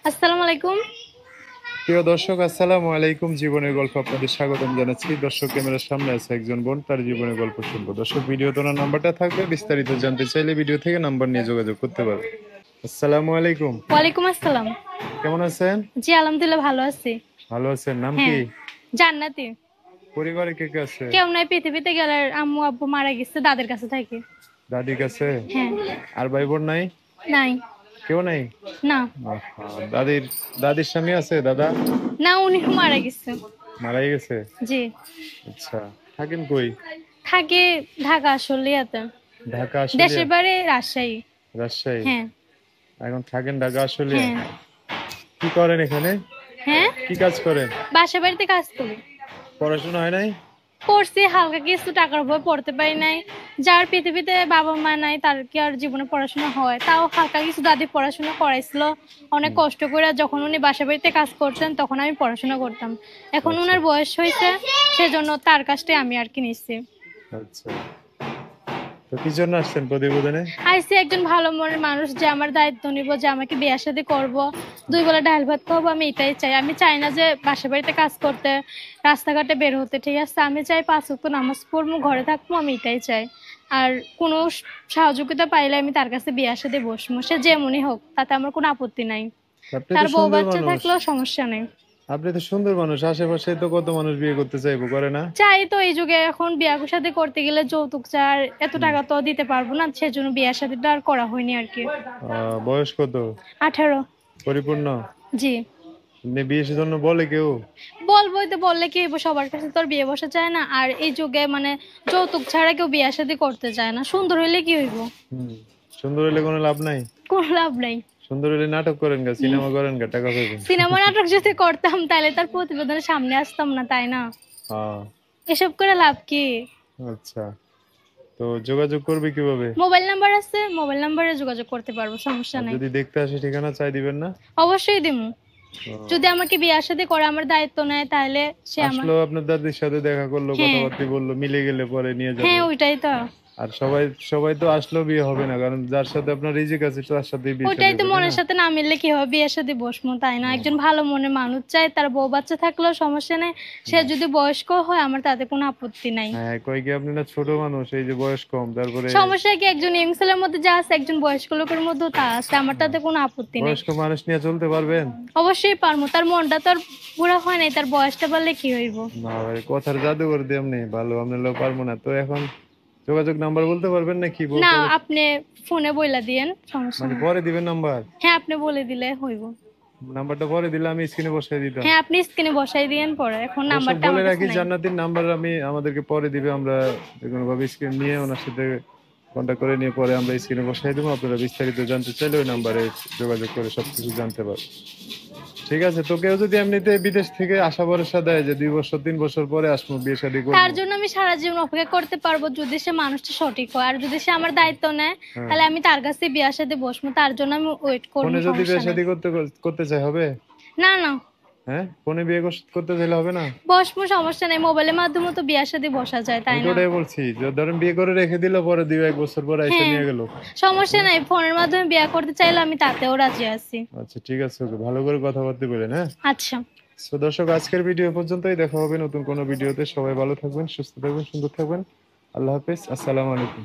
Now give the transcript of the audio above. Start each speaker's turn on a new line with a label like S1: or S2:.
S1: আসসালামু আলাইকুম।
S2: প্রিয় দর্শক, আসসালামু আলাইকুম। জীবনের গল্প আপনাদের স্বাগতম জানাচ্ছি। দর্শক, ক্যামেরার সামনে আছে একজন বোন, তার জীবনের গল্প শুনবো। দর্শক, ভিডিও তোনার নাম্বারটা থাকবে, বিস্তারিত জানতে চাইলে ভিডিও থেকে নাম্বার নিয়ে যোগাযোগ করতে পারবে। আসসালামু আলাইকুম।
S1: ওয়ালাইকুম আসসালাম।
S2: কেমন আছেন?
S1: জি আলহামদুলিল্লাহ ভালো আছি।
S2: ভালো আছেন? নাম
S1: হ্যাঁ,
S2: কি?
S1: জান্নাতি।
S2: পরিবারে কে কে আছে?
S1: কেউ নাই পৃথিবীতে, গেলে আম্মু আব্বু মারা গেছে, দাদের কাছে থাকি।
S2: দাদি কাছে?
S1: হ্যাঁ।
S2: আর ভাই বোন নাই?
S1: নাই।
S2: কেউ নাই?
S1: না।
S2: আহা, দাদির স্বামী আছে? দাদা
S1: না, উনি মারা গেছে।
S2: মারাই গেছে?
S1: জি।
S2: আচ্ছা, থাকেন কই?
S1: থাকি ঢাকা আশুলিয়াতে।
S2: ঢাকা আশুলিয়া?
S1: দেশের বাড়ি রাজশাহী।
S2: রাজশাহী?
S1: হ্যাঁ।
S2: এখন থাকেন ঢাকা আশুলিয়া?
S1: হ্যাঁ।
S2: কি করেন এখানে?
S1: হ্যাঁ,
S2: কি কাজ করেন?
S1: বাসা বাড়িতে কাজ করি।
S2: পড়াশোনা হয় নাই?
S1: পড়ছি হালকা কিছু, টাকার উপর পড়তে পারি নাই। যার পৃথিবীতে বাবা মা নাই তার কি আর জীবনে পড়াশোনা হয়? তাও হালকা কিছু দাদি পড়াশোনা করাইছিল অনেক
S2: হুম,
S1: কষ্ট করে। যখন উনি বাসা বাড়িতে কাজ করতেন তখন আমি পড়াশোনা করতাম। এখন
S2: আচ্ছা
S1: ওনার বয়স হয়েছে, সেজন্য তার কাছটাই আমি আর কি নিচ্ছি।
S2: আচ্ছা। তো কি জন্য আসছেন প্রতিবেদনে?
S1: আইসি একজন ভালো মনের মানুষ যে আমার দায়িত্ব নিব, যে আমাকে বিয়ে শাদী করবো, দুই বেলা ডাল ভাত খাবো, আমি এটাই চাই। আমি চাই না যে বাসা বাড়িতে কাজ করতে, রাস্তাঘাটে বের হতে। ঠিক আছে, আমি চাই 5 ওয়াক্ত নামাজ পড়বো, ঘরে থাকবো, আমি এটাই চাই। আর কোনো সহযোগিতা পাইলে আমি তার কাছে বিয়ে শাদী বসবো, সে যেমনই হোক, তাতে আমার কোনো আপত্তি নাই।
S2: আপনি
S1: তার
S2: তো
S1: বউ
S2: সুন্দর
S1: বাচ্চা
S2: মানুষ।
S1: থাকলেও সমস্যা নেই।
S2: আপনি তো সুন্দর মানুষ, আশেপাশে তো কত মানুষ বিয়ে করতে চাইবো, করে না?
S1: চাই তো, এই যুগে এখন বিয়ে শাদী করতে গেলে যৌতুক চার, এত
S2: হুম।
S1: টাকা তো দিতে পারবো না, সেজন্য বিয়ে শাদীটা আর করা হয়নি আর কি।
S2: বয়স কত?
S1: 18।
S2: পরিপূর্ণ?
S1: জি।
S2: এমনি বিয়ের জন্য বলে কেউ?
S1: বলবোই তো, বললে কি হইবো, সবার কাছে তো আর বিয়ে বসা চায় না। আর এই যুগে মানে যৌতুক ছাড়া কেউ বিয়ে শাদী করতে চায় না। সুন্দর হইলে কি হইব?
S2: হুম। সুন্দর হলে কোনো লাভ নাই?
S1: কোনো লাভ নাই।
S2: সুন্দর হলে নাটক করেন গা, সিনেমা করেন গা, টাকা পাইবেন।
S1: সিনেমা নাটক যদি করতাম তাহলে তার প্রতিবেদনের সামনে আসতাম না, তাই না?
S2: হ্যাঁ।
S1: এসব করে লাভ কি?
S2: আচ্ছা, তো যোগাযোগ করবে কিভাবে?
S1: মোবাইল নাম্বার আছে, মোবাইল নাম্বারে যোগাযোগ করতে পারবো, সমস্যা
S2: আর
S1: নাই।
S2: যদি দেখতে আসে ঠিকানা চাই দিবেন না?
S1: অবশ্যই দিমু। যদি
S2: ও,
S1: আমাকে বিয়ে শাদী করে আমার দায়িত্ব নেয় তাহলে সে আমার।
S2: আসলো আপনার দাদির সাথে দেখা করলো,
S1: হ্যাঁ।
S2: কথাবার্তা বললো, মিলে গেলে পরে নিয়ে
S1: হ্যাঁ,
S2: যাবে।
S1: ওইটাই তো।
S2: আর সবাই সবাই তো আসলেও বিয়ে হবে না, কারণ যার সাথে আপনার রিজিক আছে তার সাথেই বিয়ে শাদী
S1: ওইটাই তো,
S2: হবে, তাই না?
S1: মনের সাথে না মিললে কি হবে? বিয়ের সাথে বসবো, তাই না?
S2: হুম,
S1: একজন ভালো মনের মানুষ চাই, তার বউ বাচ্চা থাকলেও সমস্যা নেই। সে
S2: হুম।
S1: যদি বয়স্ক হয় আমার তাতে কোনো আপত্তি নাই।
S2: হ্যাঁ, কয় কি আপনি না ছোট মানুষ, এই যে বয়স কম, তারপরে
S1: সমস্যা কি, একজন ইয়ং ছেলের মধ্যে যা আছে একজন বয়স্ক লোকের মধ্যেও তা আছে, আমার তাতে কোনো আপত্তি নেই।
S2: বয়স্ক মানুষ নিয়ে চলতে পারবেন?
S1: অবশ্যই পারবো, তার মনটা তো আর বুড়া হয় নাই, তার বয়সটা বাড়লে কি হইব?
S2: না ভাই, কথার জাদু করে দিয়ে এমনি ভালো আপনার লোক পারবো না তো। এখন যোগাযোগ নাম্বার বলতে পারবেন না কি
S1: না,
S2: পরে?
S1: আপনি ফোনে বইলা দিয়েন, সমস্যা
S2: মানে
S1: নেই।
S2: পরে দিবেন নাম্বার?
S1: হ্যাঁ, আপনি বলে দিলে হইব।
S2: নাম্বারটা পরে দিলে আমি স্ক্রিনে বসাই দিতাম।
S1: হ্যাঁ, আপনি স্ক্রিনে বসাই দিয়েন পরে, এখন
S2: দর্শক,
S1: নাম্বারটা
S2: বলে
S1: আমার কাছে
S2: রাখি,
S1: নাই।
S2: জান্নাতির নাম্বার আমি আমাদেরকে পরে দিবে, আমরা যে কোনো ভাবে স্ক্রিন নিয়ে ওনার সাথে কন্ট্যাক্ট করে নিয়ে পরে আমরা স্ক্রিনে বসাই দেবো। আপনারা বিস্তারিত জানতে চাইলে ওই নাম্বারে যোগাযোগ করে সবকিছু জানতে পারবেন। ঠিক আছে, তো কেউ যদি এমনিতে বিদেশ থেকে আশা ভরসা দেয় যে 2 বছর 3 বছর পরে আসবো, বিয়ে শাদী
S1: তার
S2: করবো?
S1: জন্য আমি সারা জীবন অপেক্ষা করতে পারবো, যদি সে মানুষটা সঠিক হয়। আর যদি সে আমার দায়িত্ব নেয়
S2: হ্যাঁ।
S1: তাহলে আমি তার কাছে বিয়ার সাথে বসবো, তার জন্য আমি ওয়েট করবো,
S2: ফোনে যদি
S1: সমস্যা
S2: বিয়ে
S1: নেই।
S2: শাদী করতে করতে চাই হবে?
S1: না না,
S2: হ্যাঁ, ফোনে বিয়ে করতে চাইলে হবে না?
S1: বসবো, সমস্যা নেই। মোবাইলের মাধ্যমে তো বিয়ার সাথে বসা যায়,
S2: আমি
S1: তাই
S2: তো
S1: না?
S2: ওটাই বলছি, যে ধরেন বিয়ে করে রেখে দিল, পরে 2-1 বছর পরে এসে
S1: হ্যাঁ,
S2: নিয়ে গেল।
S1: সমস্যা
S2: হ্যাঁ।
S1: নাই। ফোনের মাধ্যমে বিয়ে করতে চাইলে আমি তাতেও রাজি আছি।
S2: আচ্ছা ঠিক আছে, ওকে ভালো করে কথাবার্তা বলেন, হ্যাঁ?
S1: আচ্ছা।
S2: তো দর্শক, আজকের ভিডিও পর্যন্তই। দেখা হবে নতুন কোনো ভিডিওতে। সবাই ভালো থাকবেন, সুস্থ থাকবেন, সুন্দর থাকবেন। আল্লাহ হাফেজ, আসসালামু আলাইকুম।